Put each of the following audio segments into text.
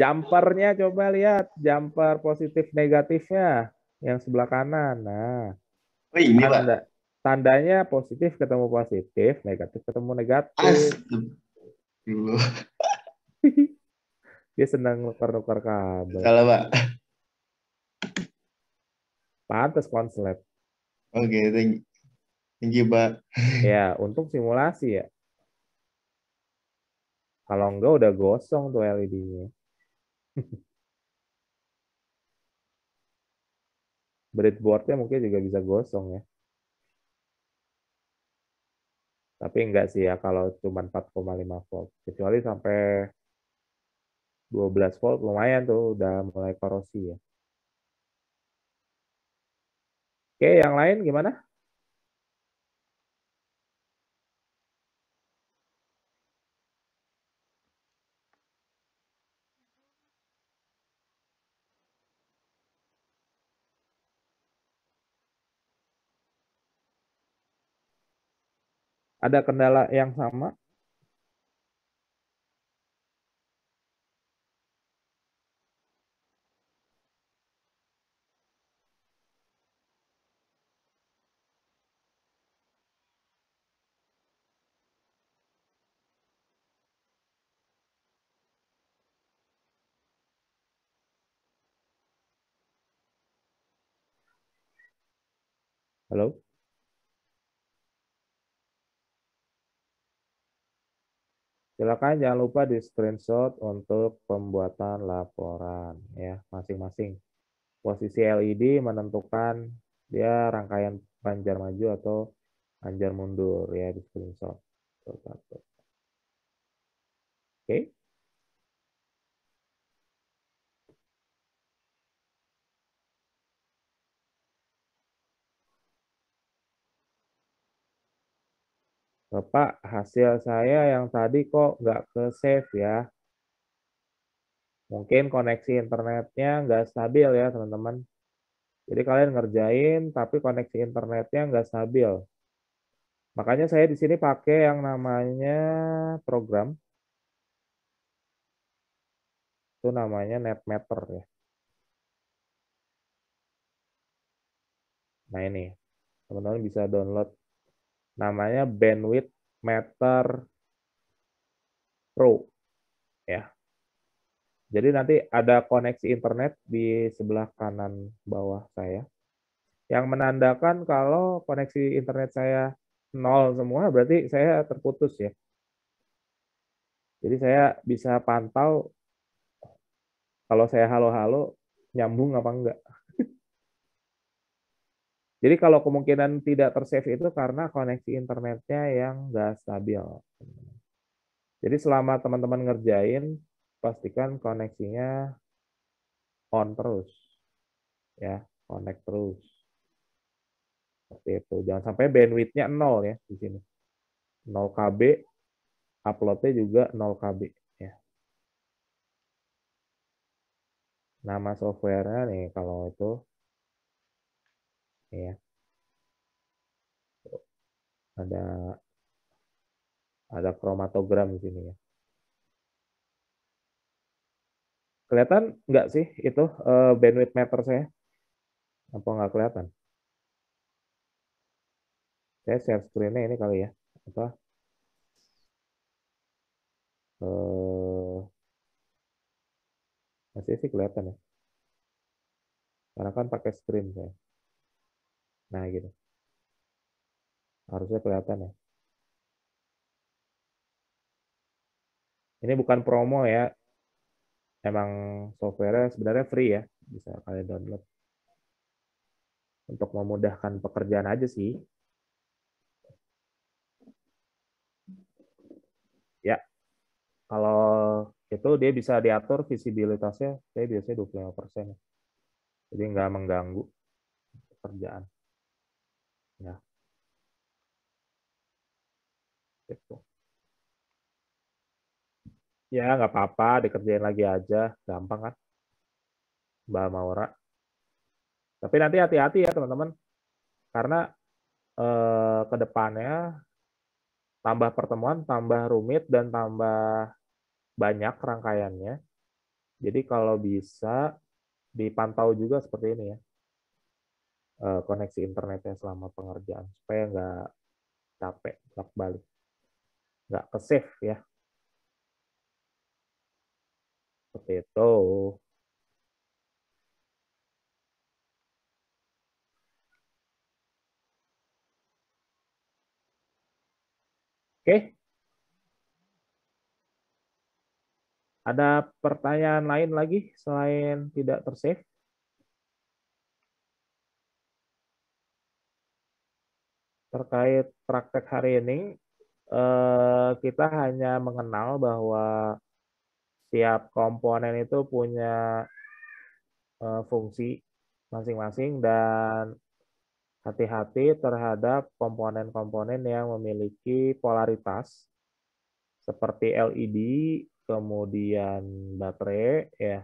Jumpernya coba lihat, jumper positif negatifnya yang sebelah kanan. Nah, Oh ini Pak. tanda tandanya positif ketemu positif, negatif ketemu negatif. Astagfirullah. Dia senang nuker-nuker kabel. Salah Pak. Pantes konslet. Oke, thank you Pak. Ya, untung simulasi ya. Kalau enggak udah gosong tuh LED-nya. Breadboard-nya mungkin juga bisa gosong ya. Tapi enggak sih ya kalau cuma 4,5 volt. Kecuali sampai 12 volt lumayan tuh udah mulai korosi ya. Oke, yang lain gimana? Ada kendala yang sama? Halo? Silakan jangan lupa di screenshot untuk pembuatan laporan ya masing-masing. Posisi LED menentukan dia rangkaian panjang maju atau panjang mundur ya di screenshot. Satu. Oke. Bapak, hasil saya yang tadi kok nggak ke save ya. Mungkin koneksi internetnya nggak stabil ya teman-teman. Jadi kalian ngerjain tapi koneksi internetnya nggak stabil. Makanya saya di sini pakai yang namanya program. Itu namanya NetMeter ya. Nah ini, teman-teman bisa download. Namanya Bandwidth Meter Pro ya. Jadi nanti ada koneksi internet di sebelah kanan bawah saya yang menandakan kalau koneksi internet saya nol semua berarti saya terputus ya. Jadi saya bisa pantau kalau saya halo-halo nyambung apa enggak. Jadi kalau kemungkinan tidak tersave itu karena koneksi internetnya yang enggak stabil. Jadi selama teman-teman ngerjain pastikan koneksinya on terus ya, connect terus. Seperti itu. Jangan sampai bandwidth-nya 0 ya di sini. 0 KB, upload-nya juga 0 KB ya. Nama software-nya nih kalau itu ya ada kromatogram di sini ya. Kelihatan nggak sih itu bandwidth meter saya? Apa nggak kelihatan? Saya share screen-nya ini kali ya. Apa? Eh, masih sih kelihatan ya. Karena kan pakai screen saya. Nah gitu. Harusnya kelihatan ya. Ini bukan promo ya. Emang software sebenarnya free ya. Bisa kalian download. Untuk memudahkan pekerjaan aja sih. Ya, kalau itu dia bisa diatur visibilitasnya, saya biasanya 25%. Jadi nggak mengganggu pekerjaan. Ya, gitu. Ya, nggak apa-apa, dikerjain lagi aja. Gampang kan, Mbak Maura. Tapi nanti hati-hati ya, teman-teman. Karena ke depannya tambah pertemuan, tambah rumit, dan tambah banyak rangkaiannya. Jadi kalau bisa dipantau juga seperti ini ya, koneksi internetnya selama pengerjaan supaya nggak capek bolak-balik, nggak ke save ya, seperti itu. Oke, ada pertanyaan lain lagi selain tidak tersave terkait praktek hari ini? Kita hanya mengenal bahwa setiap komponen itu punya fungsi masing-masing dan hati-hati terhadap komponen-komponen yang memiliki polaritas seperti LED, kemudian baterai ya.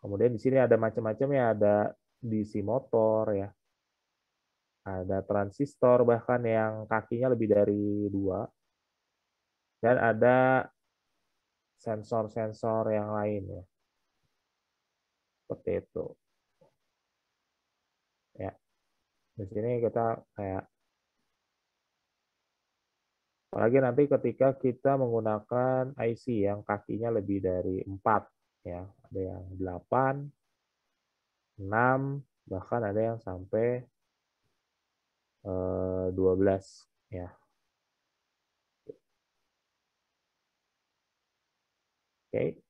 Kemudian di sini ada macam-macam ya, ada DC motor ya, ada transistor bahkan yang kakinya lebih dari 2, dan ada sensor-sensor yang lain ya. Seperti itu. Ya. Di sini kita kayak apalagi nanti ketika kita menggunakan IC yang kakinya lebih dari 4 ya, ada yang 8, 6, bahkan ada yang sampai 12 ya. Oke.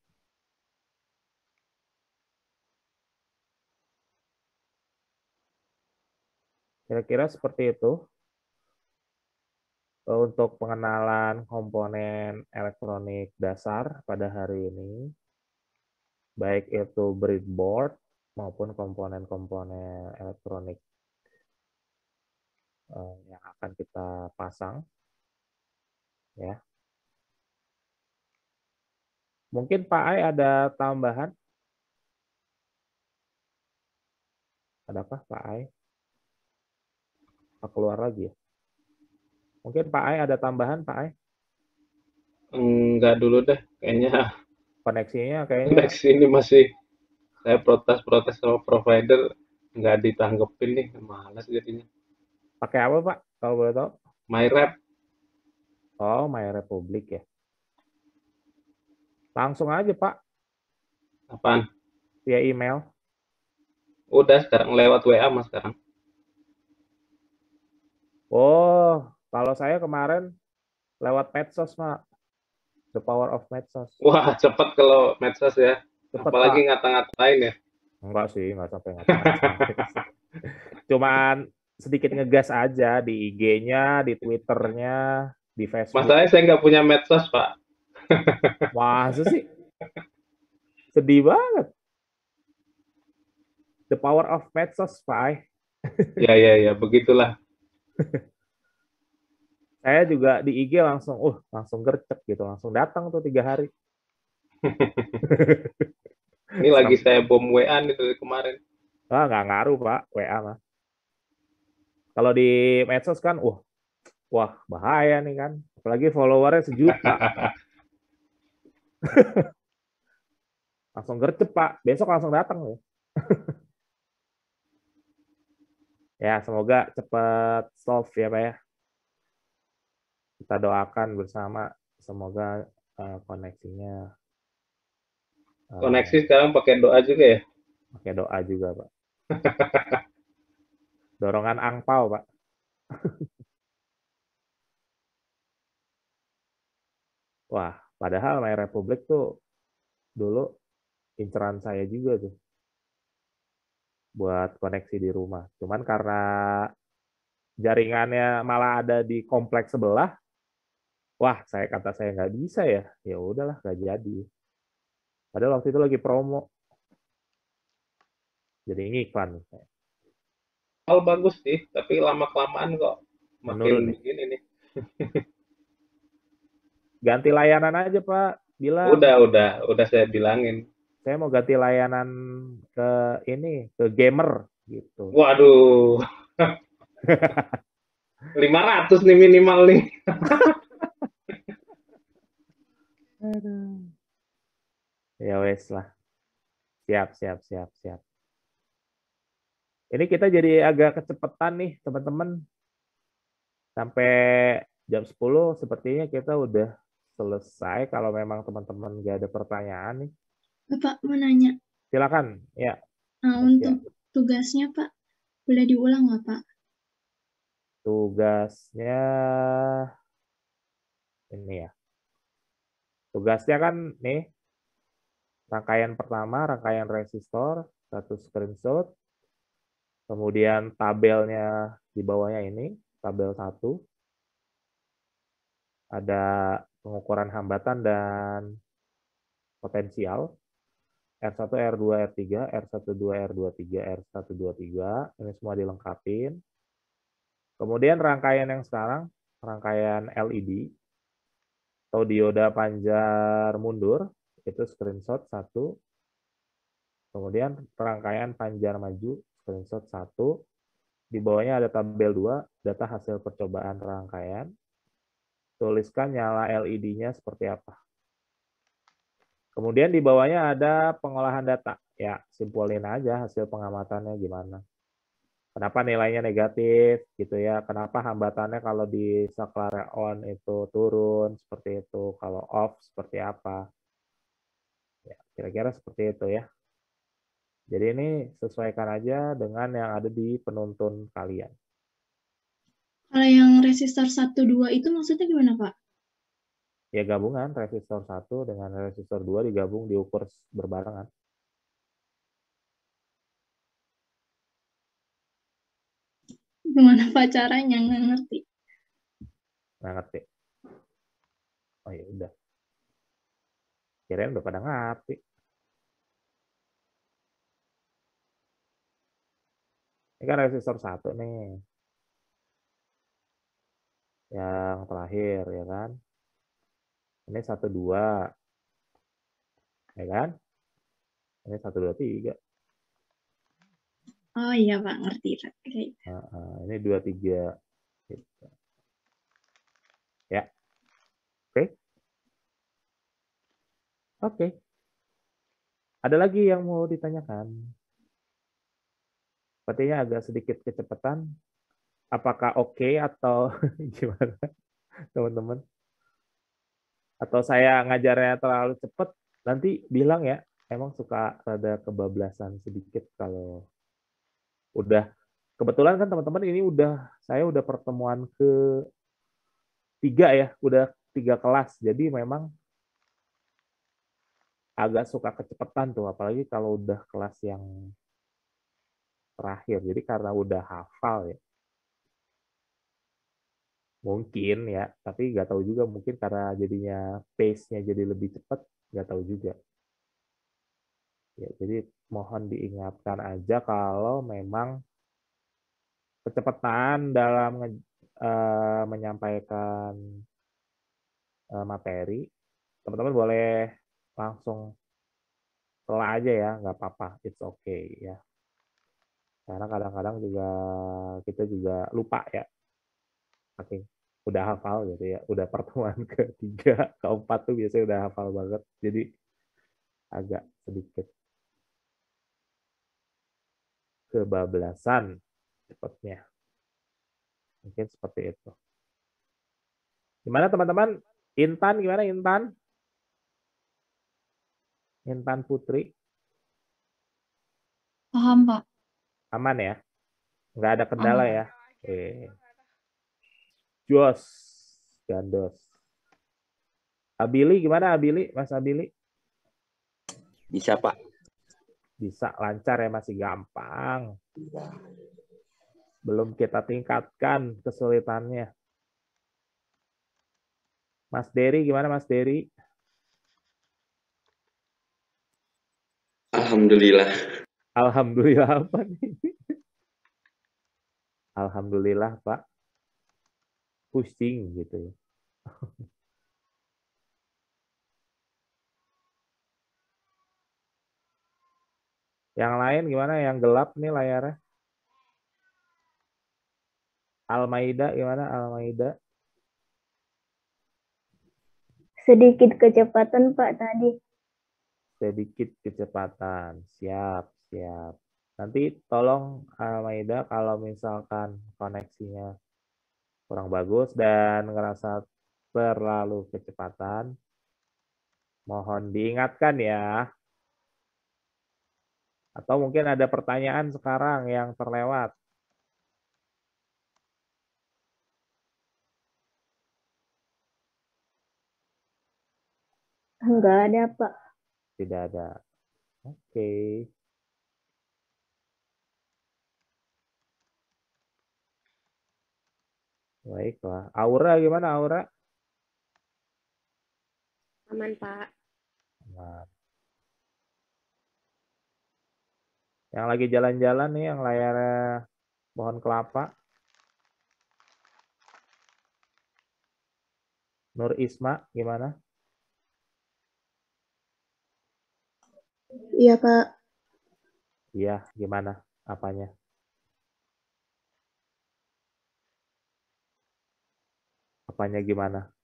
Kira-kira seperti itu untuk pengenalan komponen elektronik dasar pada hari ini, baik itu breadboard maupun komponen-komponen elektronik yang akan kita pasang ya. Mungkin Pak Ai ada tambahan? Adakah Pak Ai? Pak keluar lagi ya? Mungkin Pak Ai ada tambahan Pak Ai? Enggak dulu deh, kayaknya Koneksinya kayaknya koneksi ini masih saya protes-protes sama provider nggak ditanggepin nih, malas jadinya. pakai apa Pak? Kalau boleh tahu? MyRap, Oh, My Republic ya. Langsung aja Pak, apaan? via email. Udah sekarang lewat WA mas sekarang. Oh, kalau saya kemarin lewat medsos Pak. The power of medsos. Wah cepet kalau medsos ya, Cepet apalagi Pak. ngata-ngatain ya. Enggak sih, enggak sampai ngata-ngatain. Cuman sedikit ngegas aja di IG-nya, di Twitter-nya, di Facebook. Masalahnya saya nggak punya medsos pak. Masa sih? Sedih banget. The power of medsos, Pak. Ya ya ya, begitulah. Saya juga di IG langsung, langsung gercep gitu, langsung datang tuh 3 hari. Ini lagi saya bom WA nih dari kemarin. Nggak ngaruh, Pak, WA mah. Kalau di medsos kan, wah bahaya nih kan. Apalagi followernya 1 juta. Langsung gercep, Pak. Besok langsung datang loh. Ya, semoga cepat solve ya, Pak ya. Kita doakan bersama, semoga koneksinya Koneksi sekarang pakai doa juga ya. pakai doa juga, Pak. Dorongan angpau, Pak. Wah, padahal My Republic tuh dulu inceran saya juga tuh buat koneksi di rumah. Cuman karena jaringannya malah ada di kompleks sebelah, wah saya nggak bisa ya. Ya udahlah, nggak jadi. Padahal waktu itu lagi promo, jadi ngiklan. Awal bagus sih, tapi lama kelamaan kok makin Menurun nih. begini nih. Ganti layanan aja Pak, bilang Udah saya bilangin. saya mau ganti layanan ke ini, ke gamer gitu. Waduh, 500 nih minimal nih. Ya wes lah. Siap, siap, siap, siap. Ini kita jadi agak kecepatan nih, teman-teman. Sampai jam 10 sepertinya kita udah selesai. Kalau memang teman-teman nggak ada pertanyaan nih, Bapak mau nanya, silakan. Ya, untuk tugasnya Pak, boleh diulang nggak Pak? tugasnya ini ya. Tugasnya kan nih, rangkaian pertama, rangkaian resistor, satu screenshot, kemudian tabelnya di bawahnya ini, tabel 1, ada pengukuran hambatan dan potensial, R1, R2, R3, R12, R23, R123, ini semua dilengkapin. Kemudian rangkaian yang sekarang, rangkaian LED, atau dioda panjar mundur, itu screenshot 1. Kemudian rangkaian panjar maju, screenshot 1. Di bawahnya ada tabel 2, data hasil percobaan rangkaian. Tuliskan nyala LED-nya seperti apa. Kemudian di bawahnya ada pengolahan data. Ya, simpulin aja hasil pengamatannya gimana. Kenapa nilainya negatif gitu ya. Kenapa hambatannya kalau di saklar on itu turun seperti itu. Kalau off seperti apa. Ya, kira-kira seperti itu ya. Jadi ini sesuaikan aja dengan yang ada di penuntun kalian. Kalau yang resistor 1, 2 itu maksudnya gimana Pak? Ya gabungan resistor 1 dengan resistor 2 digabung diukur berbarengan. Gimana Pak caranya? Nggak ngerti. Nggak ngerti. Oh ya udah. Kirain udah pada ngerti. Ini kan resistor 1 nih. Yang terakhir ya kan. Ini 1, 2. Ya kan? Ini 1, 2, 3. Oh iya Pak, ngerti Pak. Ini 2, 3. Gitu. Ya. Oke. Oke. Ada lagi yang mau ditanyakan? Sepertinya agak sedikit kecepatan. Apakah oke atau gimana, teman-teman? Atau saya ngajarnya terlalu cepat? Nanti bilang ya, emang suka rada kebablasan sedikit kalau udah. Kebetulan kan teman-teman ini saya udah pertemuan ke-3 ya, udah 3 kelas. Jadi memang agak suka kecepatan tuh, apalagi kalau udah kelas yang terakhir. Jadi karena udah hafal ya, mungkin ya, tapi nggak tahu juga, mungkin karena jadinya pace-nya jadi lebih cepat, nggak tahu juga. Ya, jadi mohon diingatkan aja kalau memang kecepatan dalam menyampaikan materi, teman-teman boleh langsung telah aja ya, nggak apa-apa, it's okay ya. Karena kadang-kadang juga kita juga lupa ya, saking udah hafal gitu ya, udah pertemuan ke-3, ke-4 tuh biasanya udah hafal banget, jadi agak sedikit kebablasan cepatnya. Mungkin seperti itu. Gimana teman-teman? Intan gimana Intan? Intan Putri? Paham Pak. Aman ya? Nggak ada kendala Aman. ya? Jos, gandos. Abili gimana Abili? Mas Abili? Bisa, Pak. Bisa lancar ya, masih gampang. Belum kita tingkatkan kesulitannya. Mas Dery gimana Mas Dery? Alhamdulillah. Alhamdulillah apa nih? Alhamdulillah Pak. Pusing gitu ya. Yang lain gimana? Yang gelap nih layarnya? Al-Maida gimana? Al-Maida? Sedikit kecepatan Pak tadi. sedikit kecepatan. Siap, siap. Nanti tolong Maida kalau misalkan koneksinya kurang bagus dan ngerasa terlalu kecepatan, mohon diingatkan ya. Atau mungkin ada pertanyaan sekarang yang terlewat. Enggak ada, Pak. Tidak ada. Oke. Baiklah. Aura gimana Aura? Aman, Pak. Nah, yang lagi jalan-jalan nih, yang layarnya pohon kelapa. Nur Isma, gimana? Iya, Pak. Iya, gimana? Apanya? Apanya gimana?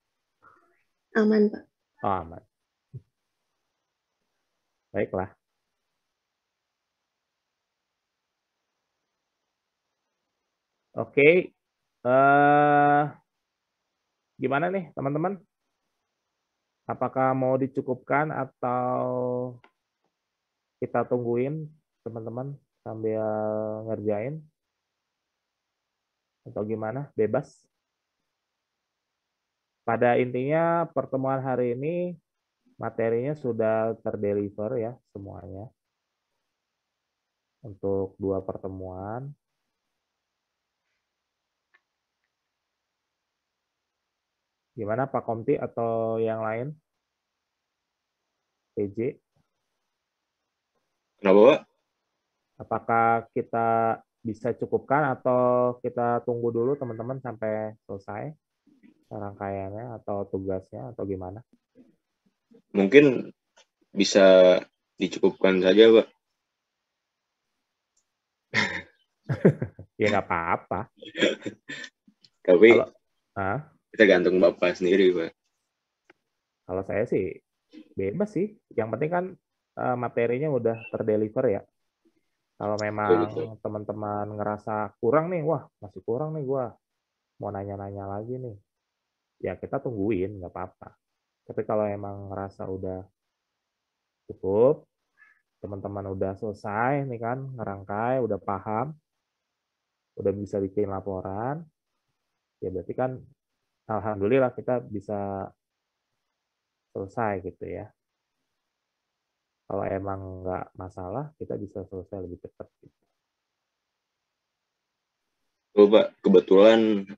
Aman, Pak. Oh, aman. Baiklah. Oke. Gimana nih, teman-teman? Apakah mau dicukupkan atau kita tungguin, teman-teman, sambil ngerjain? Atau gimana? Bebas. Pada intinya, pertemuan hari ini materinya sudah terdeliver ya semuanya. Untuk 2 pertemuan. Gimana Pak Komti atau yang lain? PJ? Kenapa, Pak? Apakah kita bisa cukupkan atau kita tunggu dulu teman-teman sampai selesai rangkaiannya atau tugasnya atau gimana? Mungkin bisa dicukupkan saja, Pak. Ya nggak apa-apa. Tapi Kalau kita gantung Bapak sendiri, Pak. kalau saya sih bebas sih. Yang penting kan materinya udah terdeliver ya. Kalau memang Betul. teman-teman ngerasa kurang nih, wah masih kurang nih gua mau nanya-nanya lagi nih. Ya kita tungguin, nggak apa-apa. Tapi kalau emang ngerasa udah cukup, teman-teman udah selesai nih kan, ngerangkai, udah paham, udah bisa bikin laporan, ya berarti kan alhamdulillah kita bisa selesai gitu ya. Kalau emang nggak masalah, kita bisa selesai lebih cepat. Oh, Pak, kebetulan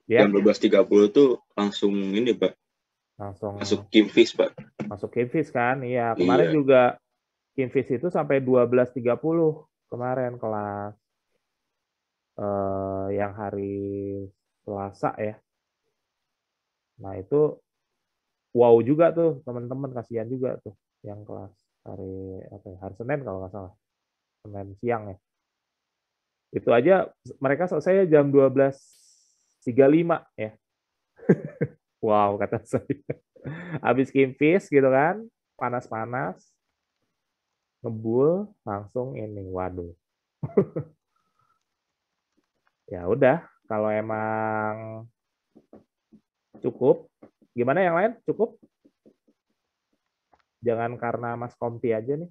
Ya, jam 12.30 tuh langsung ini, Pak. langsung Masuk Kimfis, Pak. masuk Kinvis kan? Iya, kemarin Iya. juga Kinvis itu sampai 12.30 kemarin kelas yang hari Selasa ya. Nah itu wow juga tuh teman-teman, kasihan juga tuh yang kelas hari apa ya, hari Senin kalau nggak salah, Senin siang ya. Itu aja mereka selesai jam 12.35 ya. Wow kata saya. Habis Kinvis gitu kan, panas-panas, ngebul langsung ini, waduh. Ya udah, kalau emang cukup, gimana yang lain? Cukup? Jangan karena Mas Kompi aja nih,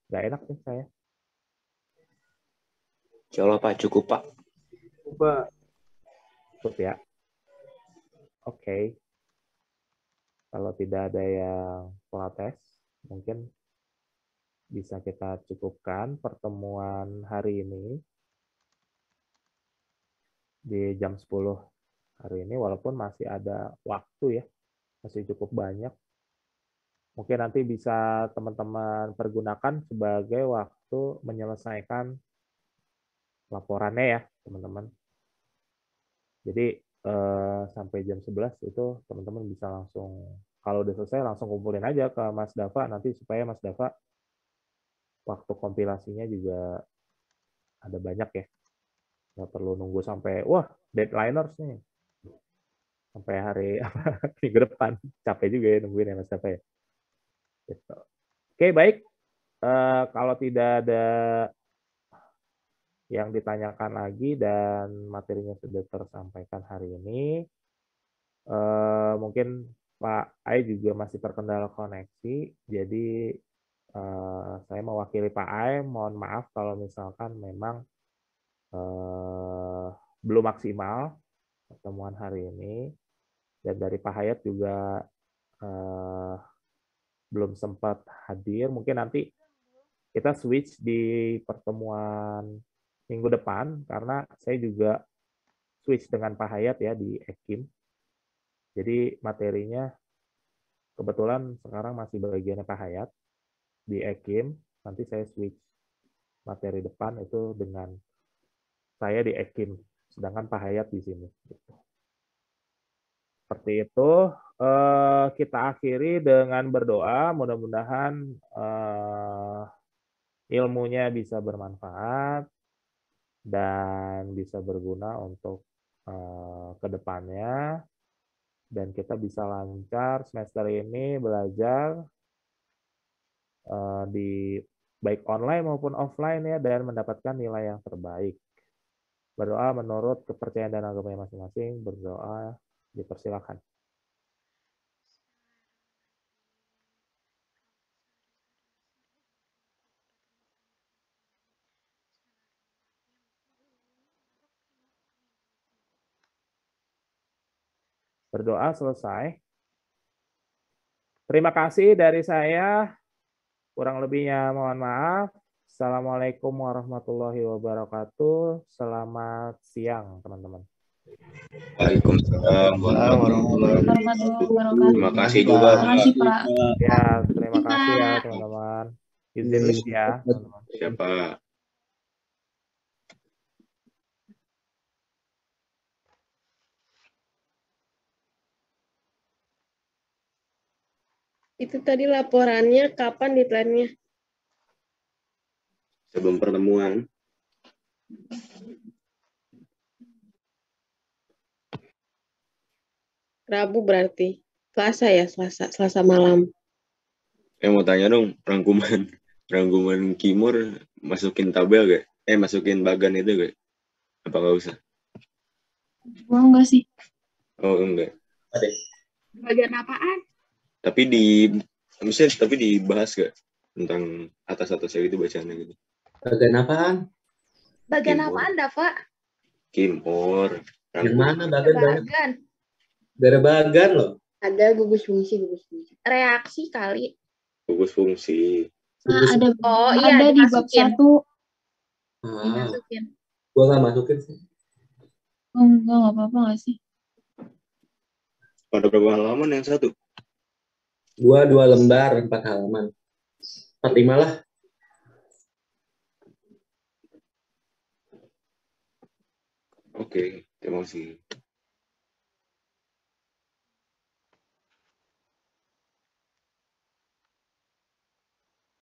nggak enak nih saya. Insya Allah, Pak, cukup, Pak. Cukup ya. Oke. Kalau tidak ada yang protes, mungkin bisa kita cukupkan pertemuan hari ini di jam 10 hari ini, walaupun masih ada waktu ya, masih cukup banyak. Mungkin nanti bisa teman-teman pergunakan sebagai waktu menyelesaikan laporannya ya, teman-teman. Jadi sampai jam 11 itu teman-teman bisa langsung, kalau udah selesai langsung kumpulin aja ke Mas Dava nanti supaya Mas Dava waktu kompilasinya juga ada banyak ya. Nggak perlu nunggu sampai, wah deadlineers nih. Sampai hari minggu depan. Capek juga ya nungguin ya Mas Dava ya. Gitu. Oke, baik. Kalau tidak ada yang ditanyakan lagi dan materinya sudah tersampaikan hari ini, mungkin Pak Ai juga masih terkendala koneksi, jadi saya mewakili Pak Ai, mohon maaf kalau misalkan memang belum maksimal pertemuan hari ini, dan dari Pak Hayat juga belum sempat hadir. Mungkin nanti kita switch di pertemuan minggu depan, karena saya juga switch dengan Pak Hayat ya di Ekim. Jadi materinya kebetulan sekarang masih bagiannya Pak Hayat di Ekim. Nanti saya switch materi depan itu dengan saya di Ekim, sedangkan Pak Hayat di sini. Seperti itu, kita akhiri dengan berdoa, mudah-mudahan ilmunya bisa bermanfaat dan bisa berguna untuk kedepannya, dan kita bisa lancar semester ini belajar di baik online maupun offline ya, dan mendapatkan nilai yang terbaik. Berdoa menurut kepercayaan dan agama masing-masing, berdoa dipersilakan. Berdoa selesai. Terima kasih dari saya. Kurang lebihnya mohon maaf. Assalamualaikum warahmatullahi wabarakatuh. Selamat siang, teman-teman. Waalaikumsalam warahmatullahi wabarakatuh. Terima kasih juga. Terima kasih, Pak. Ya, terima kasih ya, teman-teman. Izin lift ya, teman-teman. Siapa? Itu tadi laporannya kapan deadline-nya? Sebelum pertemuan. Rabu berarti. Selasa ya, Selasa malam. Mau tanya dong, rangkuman Kimur masukin tabel gak? Masukin bagan itu gak? Apa nggak usah? Gua enggak sih. Oh enggak. Bagian apaan? Tapi dibahas gak tentang atas-atasnya gitu bacaannya gitu? Bagian apaan? Bagian Kimur. apaan, Dava? Kimur. Yang mana bagan banyak? Bagan. Dari bagan loh. Ada gugus fungsi. Reaksi kali. Gugus fungsi. Nah, ada Oh iya, ada di bab dimasukin. 1. Dimasukin. Gua nggak masukin sih. Enggak apa-apa nggak sih? Pada berapa halaman yang satu? Gua 2 lembar 4 halaman. 45 lah. Oke, terima kasih.